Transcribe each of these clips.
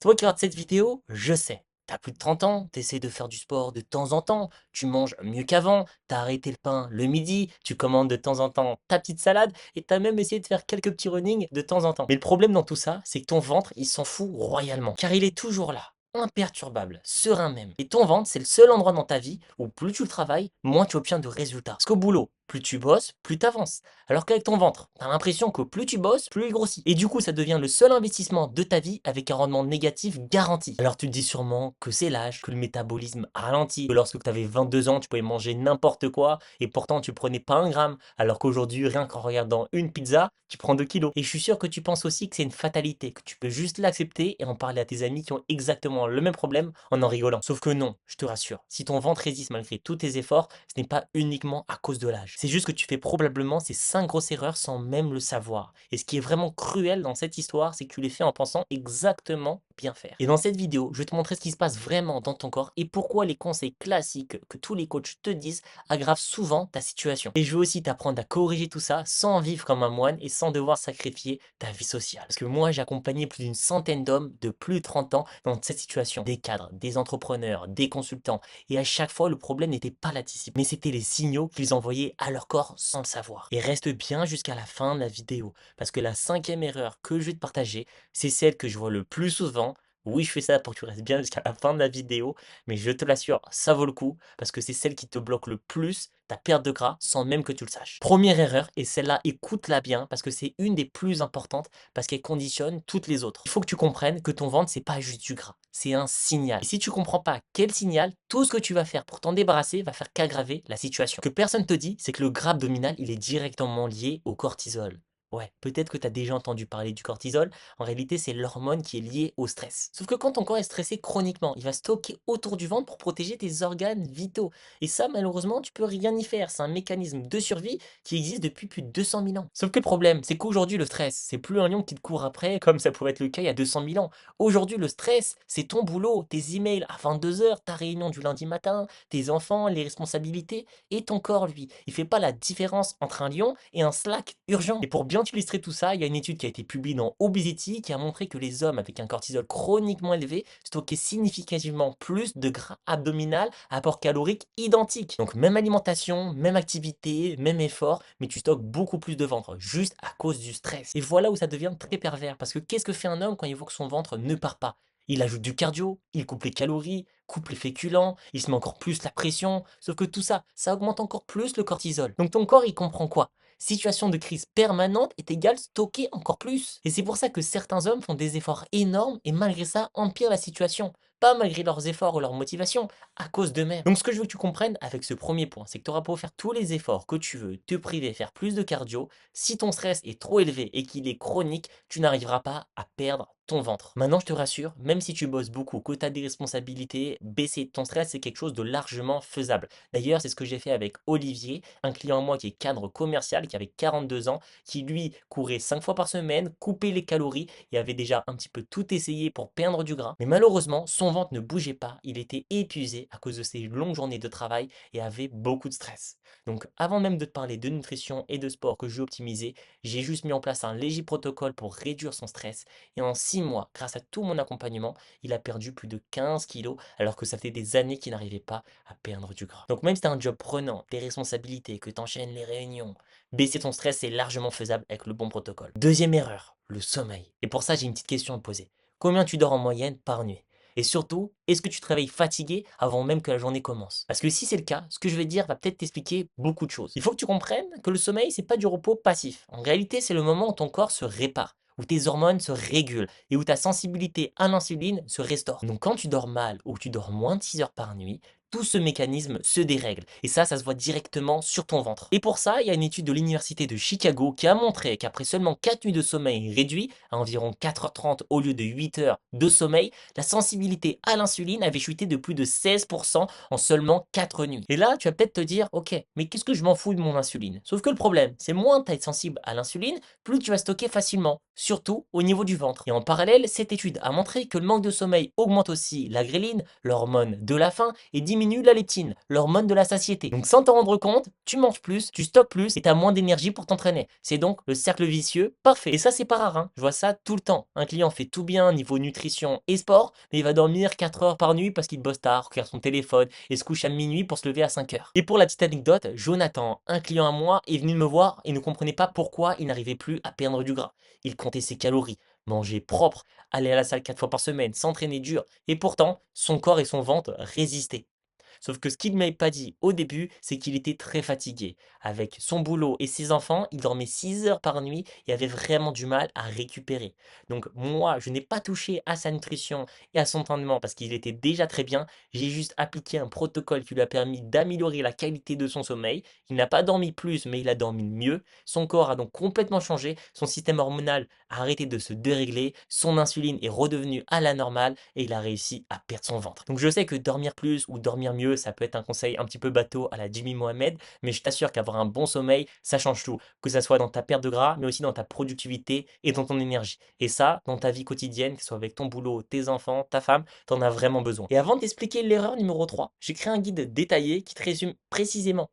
Toi qui regardes cette vidéo, je sais. T'as plus de 30 ans, t'essaies de faire du sport de temps en temps, tu manges mieux qu'avant, t'as arrêté le pain le midi, tu commandes de temps en temps ta petite salade et t'as même essayé de faire quelques petits running de temps en temps. Mais le problème dans tout ça, c'est que ton ventre, il s'en fout royalement. Car il est toujours là, imperturbable, serein même. Et ton ventre, c'est le seul endroit dans ta vie où plus tu le travailles, moins tu obtiens de résultats. Parce qu'au boulot, plus tu bosses, plus t'avances. Alors qu'avec ton ventre, t'as l'impression que plus tu bosses, plus il grossit. Et du coup, ça devient le seul investissement de ta vie avec un rendement négatif garanti. Alors tu te dis sûrement que c'est l'âge, que le métabolisme ralentit, que lorsque tu avais 22 ans, tu pouvais manger n'importe quoi et pourtant tu prenais pas un gramme. Alors qu'aujourd'hui, rien qu'en regardant une pizza, tu prends 2 kilos. Et je suis sûr que tu penses aussi que c'est une fatalité, que tu peux juste l'accepter et en parler à tes amis qui ont exactement le même problème en rigolant. Sauf que non, je te rassure, si ton ventre résiste malgré tous tes efforts, ce n'est pas uniquement à cause de l'âge. C'est juste que tu fais probablement ces 5 grosses erreurs sans même le savoir. Et ce qui est vraiment cruel dans cette histoire, c'est que tu les fais en pensant exactement bien faire. Et dans cette vidéo, je vais te montrer ce qui se passe vraiment dans ton corps et pourquoi les conseils classiques que tous les coachs te disent aggravent souvent ta situation. Et je vais aussi t'apprendre à corriger tout ça sans vivre comme un moine et sans devoir sacrifier ta vie sociale. Parce que moi, j'ai accompagné plus d'une centaine d'hommes de plus de 30 ans dans cette situation. Des cadres, des entrepreneurs, des consultants. Et à chaque fois, le problème n'était pas la discipline, mais c'était les signaux qu'ils envoyaient à leur corps sans le savoir. Et reste bien jusqu'à la fin de la vidéo, parce que la cinquième erreur que je vais te partager, c'est celle que je vois le plus souvent. Oui, je fais ça pour que tu restes bien jusqu'à la fin de la vidéo, mais je te l'assure, ça vaut le coup, parce que c'est celle qui te bloque le plus ta perte de gras sans même que tu le saches. Première erreur, et celle-là, écoute-la bien, parce que c'est une des plus importantes, parce qu'elle conditionne toutes les autres. Il faut que tu comprennes que ton ventre, c'est pas juste du gras, c'est un signal. Et si tu comprends pas quel signal, tout ce que tu vas faire pour t'en débarrasser va faire qu'aggraver la situation. Ce que personne te dit, c'est que le gras abdominal, il est directement lié au cortisol. Ouais, peut-être que tu as déjà entendu parler du cortisol. En réalité, c'est l'hormone qui est liée au stress. Sauf que quand ton corps est stressé chroniquement, il va stocker autour du ventre pour protéger tes organes vitaux. Et ça, malheureusement, tu peux rien y faire. C'est un mécanisme de survie qui existe depuis plus de 200 000 ans. Sauf que le problème, c'est qu'aujourd'hui, le stress, c'est plus un lion qui te court après, comme ça pouvait être le cas il y a 200 000 ans. Aujourd'hui, le stress, c'est ton boulot, tes emails à 22 heures, ta réunion du lundi matin, tes enfants, les responsabilités, et ton corps, lui. Il fait pas la différence entre un lion et un Slack urgent. Et pour bien illustrer tout ça, il y a une étude qui a été publiée dans Obesity qui a montré que les hommes avec un cortisol chroniquement élevé stockaient significativement plus de gras abdominal à apport calorique identique. Donc même alimentation, même activité, même effort, mais tu stockes beaucoup plus de ventre juste à cause du stress. Et voilà où ça devient très pervers parce que qu'est-ce que fait un homme quand il voit que son ventre ne part pas? Il ajoute du cardio, il coupe les calories, coupe les féculents, il se met encore plus la pression, sauf que tout ça, ça augmente encore plus le cortisol. Donc ton corps, il comprend quoi? Situation de crise permanente est égale stocker encore plus. Et c'est pour ça que certains hommes font des efforts énormes et malgré ça empirent la situation. Pas malgré leurs efforts ou leur motivation, à cause d'eux-mêmes. Donc ce que je veux que tu comprennes avec ce premier point, c'est que tu auras beau faire tous les efforts que tu veux, te priver, faire plus de cardio, si ton stress est trop élevé et qu'il est chronique, tu n'arriveras pas à perdre ton ventre. Maintenant, je te rassure, même si tu bosses beaucoup, que tu as des responsabilités, baisser ton stress, c'est quelque chose de largement faisable. D'ailleurs, c'est ce que j'ai fait avec Olivier, un client à moi qui est cadre commercial, qui avait 42 ans, qui lui courait 5 fois par semaine, coupait les calories et avait déjà un petit peu tout essayé pour perdre du gras. Mais malheureusement, son ventre ne bougeait pas, il était épuisé à cause de ses longues journées de travail et avait beaucoup de stress. Donc avant même de te parler de nutrition et de sport que j'ai optimisé, j'ai juste mis en place un léger protocole pour réduire son stress et en 6 mois, grâce à tout mon accompagnement, il a perdu plus de 15 kilos alors que ça fait des années qu'il n'arrivait pas à perdre du gras. Donc même si tu as un job prenant, des responsabilités, que tu enchaînes les réunions, baisser ton stress c'est largement faisable avec le bon protocole. Deuxième erreur, le sommeil. Et pour ça, j'ai une petite question à te poser. Combien tu dors en moyenne par nuit? Et surtout, est-ce que tu te réveilles fatigué avant même que la journée commence? Parce que si c'est le cas, ce que je vais dire va peut-être t'expliquer beaucoup de choses. Il faut que tu comprennes que le sommeil, c'est pas du repos passif. En réalité, c'est le moment où ton corps se répare, où tes hormones se régulent et où ta sensibilité à l'insuline se restaure. Donc quand tu dors mal ou que tu dors moins de 6 heures par nuit, tout ce mécanisme se dérègle. Et ça se voit directement sur ton ventre. Et pour ça, il y a une étude de l'université de Chicago qui a montré qu'après seulement 4 nuits de sommeil réduit, à environ 4h30 au lieu de 8 heures de sommeil, la sensibilité à l'insuline avait chuté de plus de 16% en seulement 4 nuits. Et là, tu vas peut-être te dire, ok, mais qu'est-ce que je m'en fous de mon insuline? Sauf que le problème, c'est moins tu es sensible à l'insuline, plus tu vas stocker facilement, surtout au niveau du ventre. Et en parallèle, cette étude a montré que le manque de sommeil augmente aussi la gréline, l'hormone de la faim, et diminue diminue la leptine, l'hormone de la satiété. Donc sans t'en rendre compte, tu manges plus, tu stockes plus et tu as moins d'énergie pour t'entraîner. C'est donc le cercle vicieux parfait. Et ça, c'est pas rare, hein. Je vois ça tout le temps. Un client fait tout bien niveau nutrition et sport, mais il va dormir 4 heures par nuit parce qu'il bosse tard, regarde son téléphone et se couche à minuit pour se lever à 5 heures. Et pour la petite anecdote, Jonathan, un client à moi, est venu me voir et ne comprenait pas pourquoi il n'arrivait plus à perdre du gras. Il comptait ses calories, mangeait propre, allait à la salle 4 fois par semaine, s'entraîner dur, et pourtant, son corps et son ventre résistaient. Sauf que ce qu'il ne m'avait pas dit au début, c'est qu'il était très fatigué. Avec son boulot et ses enfants, il dormait 6 heures par nuit et avait vraiment du mal à récupérer. Donc moi, je n'ai pas touché à sa nutrition et à son entraînement parce qu'il était déjà très bien. J'ai juste appliqué un protocole qui lui a permis d'améliorer la qualité de son sommeil. Il n'a pas dormi plus, mais il a dormi mieux. Son corps a donc complètement changé. Son système hormonal a arrêté de se dérégler. Son insuline est redevenue à la normale et il a réussi à perdre son ventre. Donc je sais que dormir plus ou dormir mieux, ça peut être un conseil un petit peu bateau à la Jimmy Mohamed, mais je t'assure qu'avoir un bon sommeil, ça change tout. Que ça soit dans ta perte de gras, mais aussi dans ta productivité et dans ton énergie. Et ça, dans ta vie quotidienne, que ce soit avec ton boulot, tes enfants, ta femme, t'en as vraiment besoin. Et avant de t'expliquer l'erreur numéro 3, j'ai créé un guide détaillé qui te résume précisément.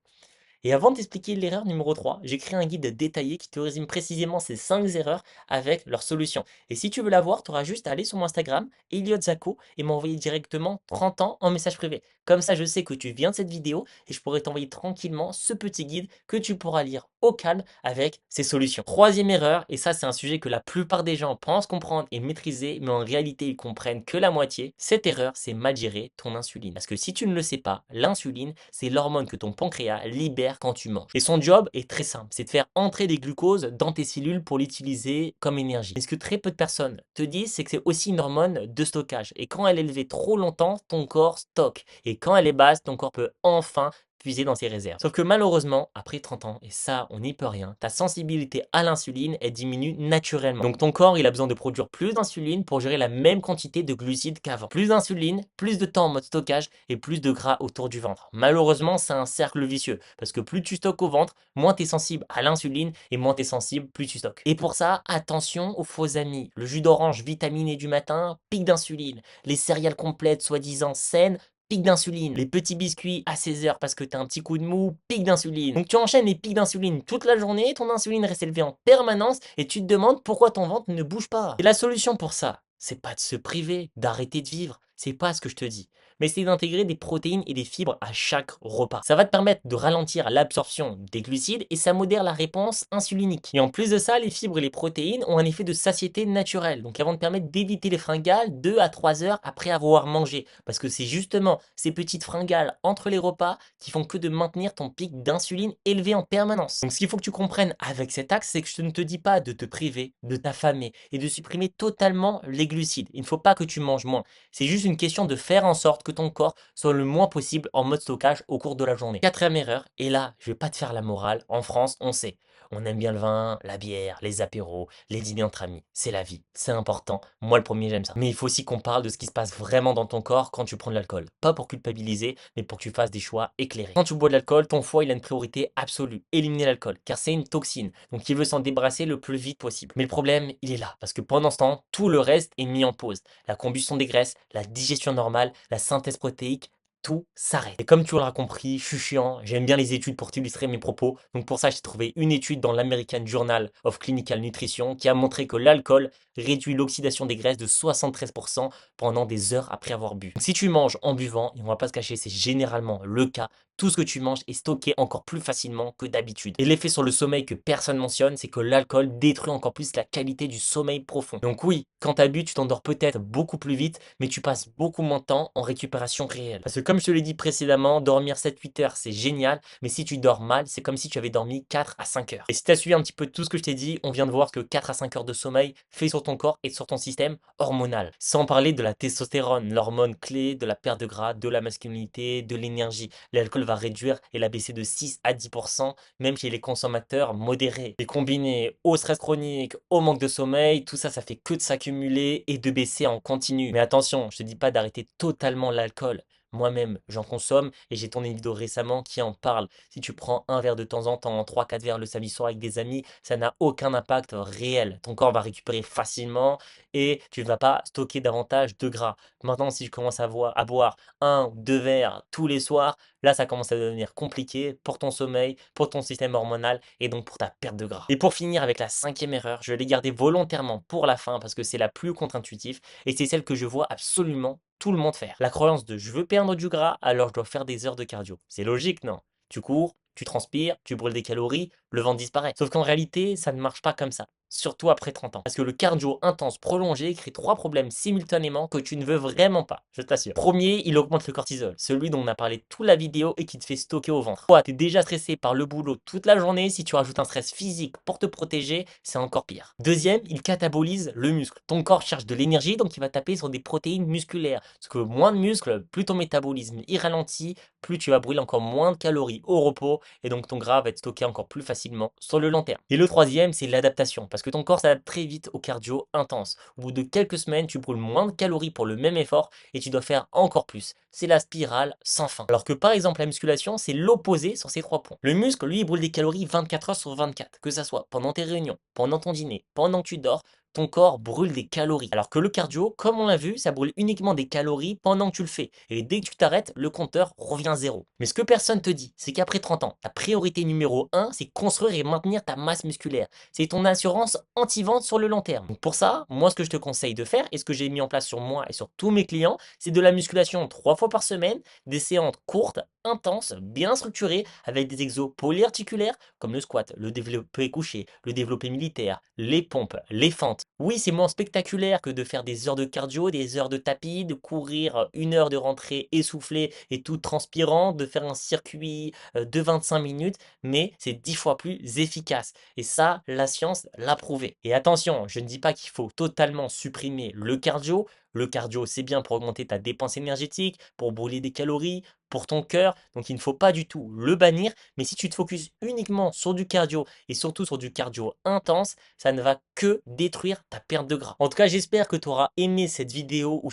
Et avant de t'expliquer l'erreur numéro 3, j'ai créé un guide détaillé qui te résume précisément ces 5 erreurs avec leurs solutions. Et si tu veux l'avoir, tu auras juste à aller sur mon Instagram, Elliot Zako, et m'envoyer directement 30 ans en message privé. Comme ça, je sais que tu viens de cette vidéo et je pourrai t'envoyer tranquillement ce petit guide que tu pourras lire au calme avec ces solutions. Troisième erreur, et ça c'est un sujet que la plupart des gens pensent comprendre et maîtriser, mais en réalité ils comprennent que la moitié. Cette erreur, c'est mal gérer ton insuline. Parce que si tu ne le sais pas, l'insuline, c'est l'hormone que ton pancréas libère quand tu manges. Et son job est très simple, c'est de faire entrer des glucoses dans tes cellules pour l'utiliser comme énergie. Mais ce que très peu de personnes te disent, c'est que c'est aussi une hormone de stockage. Et quand elle est élevée trop longtemps, ton corps stocke. Et quand elle est basse, ton corps peut enfin puiser dans ses réserves. Sauf que malheureusement, après 30 ans, et ça on n'y peut rien, ta sensibilité à l'insuline, elle diminue naturellement. Donc ton corps, il a besoin de produire plus d'insuline pour gérer la même quantité de glucides qu'avant. Plus d'insuline, plus de temps en mode stockage et plus de gras autour du ventre. Malheureusement, c'est un cercle vicieux, parce que plus tu stockes au ventre, moins tu es sensible à l'insuline, et moins tu es sensible, plus tu stockes. Et pour ça, attention aux faux amis. Le jus d'orange vitaminé du matin, pic d'insuline. Les céréales complètes soi-disant saines, pic d'insuline. Les petits biscuits à 16 heures parce que tu as un petit coup de mou, pic d'insuline. Donc tu enchaînes les pics d'insuline toute la journée, ton insuline reste élevée en permanence et tu te demandes pourquoi ton ventre ne bouge pas. Et la solution pour ça, c'est pas de se priver, d'arrêter de vivre, c'est pas ce que je te dis, mais c'est d'intégrer des protéines et des fibres à chaque repas. Ça va te permettre de ralentir l'absorption des glucides et ça modère la réponse insulinique. Et en plus de ça, les fibres et les protéines ont un effet de satiété naturelle, donc elles vont te permettre d'éviter les fringales 2 à 3 heures après avoir mangé, parce que c'est justement ces petites fringales entre les repas qui font que de maintenir ton pic d'insuline élevé en permanence. Donc ce qu'il faut que tu comprennes avec cet axe, c'est que je ne te dis pas de te priver, de t'affamer et de supprimer totalement les glucides. Il ne faut pas que tu manges moins. C'est juste une question de faire en sorte que ton corps soit le moins possible en mode stockage au cours de la journée. Quatrième erreur, et là, je vais pas te faire la morale, en France, on sait. On aime bien le vin, la bière, les apéros, les dîners entre amis. C'est la vie, c'est important. Moi, le premier, j'aime ça. Mais il faut aussi qu'on parle de ce qui se passe vraiment dans ton corps quand tu prends de l'alcool. Pas pour culpabiliser, mais pour que tu fasses des choix éclairés. Quand tu bois de l'alcool, ton foie, il a une priorité absolue. Éliminer l'alcool, car c'est une toxine. Donc il veut s'en débarrasser le plus vite possible. Mais le problème, il est là. Parce que pendant ce temps, tout le reste est mis en pause. La combustion des graisses, la digestion normale, la synthèse protéique, tout s'arrête. Et comme tu l'auras compris, je suis chiant, j'aime bien les études pour t'illustrer mes propos. Donc pour ça, j'ai trouvé une étude dans l'American Journal of Clinical Nutrition qui a montré que l'alcool réduit l'oxydation des graisses de 73% pendant des heures après avoir bu. Donc si tu manges en buvant, et on va pas se cacher, c'est généralement le cas, tout ce que tu manges est stocké encore plus facilement que d'habitude. Et l'effet sur le sommeil que personne mentionne, c'est que l'alcool détruit encore plus la qualité du sommeil profond. Donc oui, quand tu as bu, tu t'endors peut-être beaucoup plus vite, mais tu passes beaucoup moins de temps en récupération réelle. Parce que comme je te l'ai dit précédemment, dormir 7-8 heures, c'est génial, mais si tu dors mal, c'est comme si tu avais dormi 4 à 5 heures. Et si tu as suivi un petit peu tout ce que je t'ai dit, on vient de voir que 4 à 5 heures de sommeil fait sur ton corps et sur ton système hormonal. Sans parler de la testostérone, l'hormone clé de la perte de gras, de la masculinité, de l'énergie. L'alcool va réduire et la baisser de 6 à 10%, même chez les consommateurs modérés. Et combiné au stress chronique, au manque de sommeil, tout ça, ça fait que de s'accumuler et de baisser en continu. Mais attention, je te dis pas d'arrêter totalement l'alcool. Moi-même, j'en consomme et j'ai tourné une vidéo récemment qui en parle. Si tu prends un verre de temps en temps, trois quatre verres le samedi soir avec des amis, ça n'a aucun impact réel. Ton corps va récupérer facilement et tu ne vas pas stocker davantage de gras. Maintenant, si tu commences à boire un ou deux verres tous les soirs, là, ça commence à devenir compliqué pour ton sommeil, pour ton système hormonal et donc pour ta perte de gras. Et pour finir avec la cinquième erreur, je l'ai gardée volontairement pour la fin parce que c'est la plus contre-intuitive et c'est celle que je vois absolument tout le monde faire. La croyance de je veux perdre du gras, alors je dois faire des heures de cardio. C'est logique, non? Tu cours, tu transpires, tu brûles des calories, le ventre disparaît. Sauf qu'en réalité, ça ne marche pas comme ça. Surtout après 30 ans. Parce que le cardio intense prolongé crée trois problèmes simultanément que tu ne veux vraiment pas, je t'assure. Premier, il augmente le cortisol, celui dont on a parlé toute la vidéo et qui te fait stocker au ventre. Toi, t'es déjà stressé par le boulot toute la journée, si tu rajoutes un stress physique pour te protéger, c'est encore pire. Deuxième, il catabolise le muscle. Ton corps cherche de l'énergie, donc il va taper sur des protéines musculaires. Parce que moins de muscles, plus ton métabolisme y ralentit, plus tu vas brûler encore moins de calories au repos, et donc ton gras va être stocké encore plus facilement sur le long terme. Et le troisième, c'est l'adaptation, parce que ton corps s'adapte très vite au cardio intense. Au bout de quelques semaines, tu brûles moins de calories pour le même effort, et tu dois faire encore plus. C'est la spirale sans fin. Alors que par exemple la musculation, c'est l'opposé sur ces trois points. Le muscle, lui, il brûle des calories 24 heures sur 24, que ça soit pendant tes réunions, pendant ton dîner, pendant que tu dors, ton corps brûle des calories. Alors que le cardio, comme on l'a vu, ça brûle uniquement des calories pendant que tu le fais. Et dès que tu t'arrêtes, le compteur revient à zéro. Mais ce que personne te dit, c'est qu'après 30 ans, ta priorité numéro un, c'est construire et maintenir ta masse musculaire. C'est ton assurance anti-vente sur le long terme. Donc pour ça, moi, ce que je te conseille de faire, et ce que j'ai mis en place sur moi et sur tous mes clients, c'est de la musculation 3 fois par semaine, des séances courtes, intenses, bien structurées, avec des exos polyarticulaires, comme le squat, le développé couché, le développé militaire, les pompes, les fentes. Oui, c'est moins spectaculaire que de faire des heures de cardio, des heures de tapis, de courir 1 heure de rentrée essoufflé et tout transpirant, de faire un circuit de 25 minutes, mais c'est 10 fois plus efficace. Et ça, la science l'a prouvé. Et attention, je ne dis pas qu'il faut totalement supprimer le cardio. Le cardio, c'est bien pour augmenter ta dépense énergétique, pour brûler des calories, pour ton cœur. Donc il ne faut pas du tout le bannir. Mais si tu te focuses uniquement sur du cardio et surtout sur du cardio intense, ça ne va que détruire ta perte de gras. En tout cas, j'espère que tu auras aimé cette vidéo où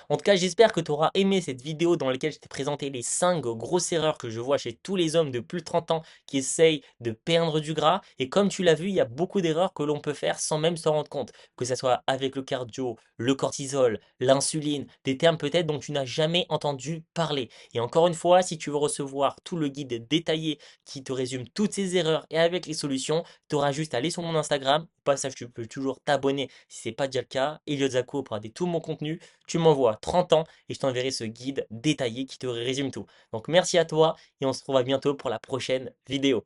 en tout cas, j'espère que tu auras aimé cette vidéo dans laquelle je t'ai présenté les 5 grosses erreurs que je vois chez tous les hommes de plus de 30 ans qui essayent de perdre du gras. Et comme tu l'as vu, il y a beaucoup d'erreurs que l'on peut faire sans même s'en rendre compte. Que ce soit avec le cardio, le cortisol, l'insuline, des termes peut-être dont tu n'as jamais entendu parler. Et encore une fois, si tu veux recevoir tout le guide détaillé qui te résume toutes ces erreurs et avec les solutions, tu auras juste à aller sur mon Instagram. Au passage, tu peux toujours t'abonner si ce n'est pas déjà le cas. Elliot Zako pour regarder tout mon contenu. Tu m'envoies 30 ans et je t'enverrai ce guide détaillé qui te résume tout. Donc merci à toi et on se retrouve à bientôt pour la prochaine vidéo.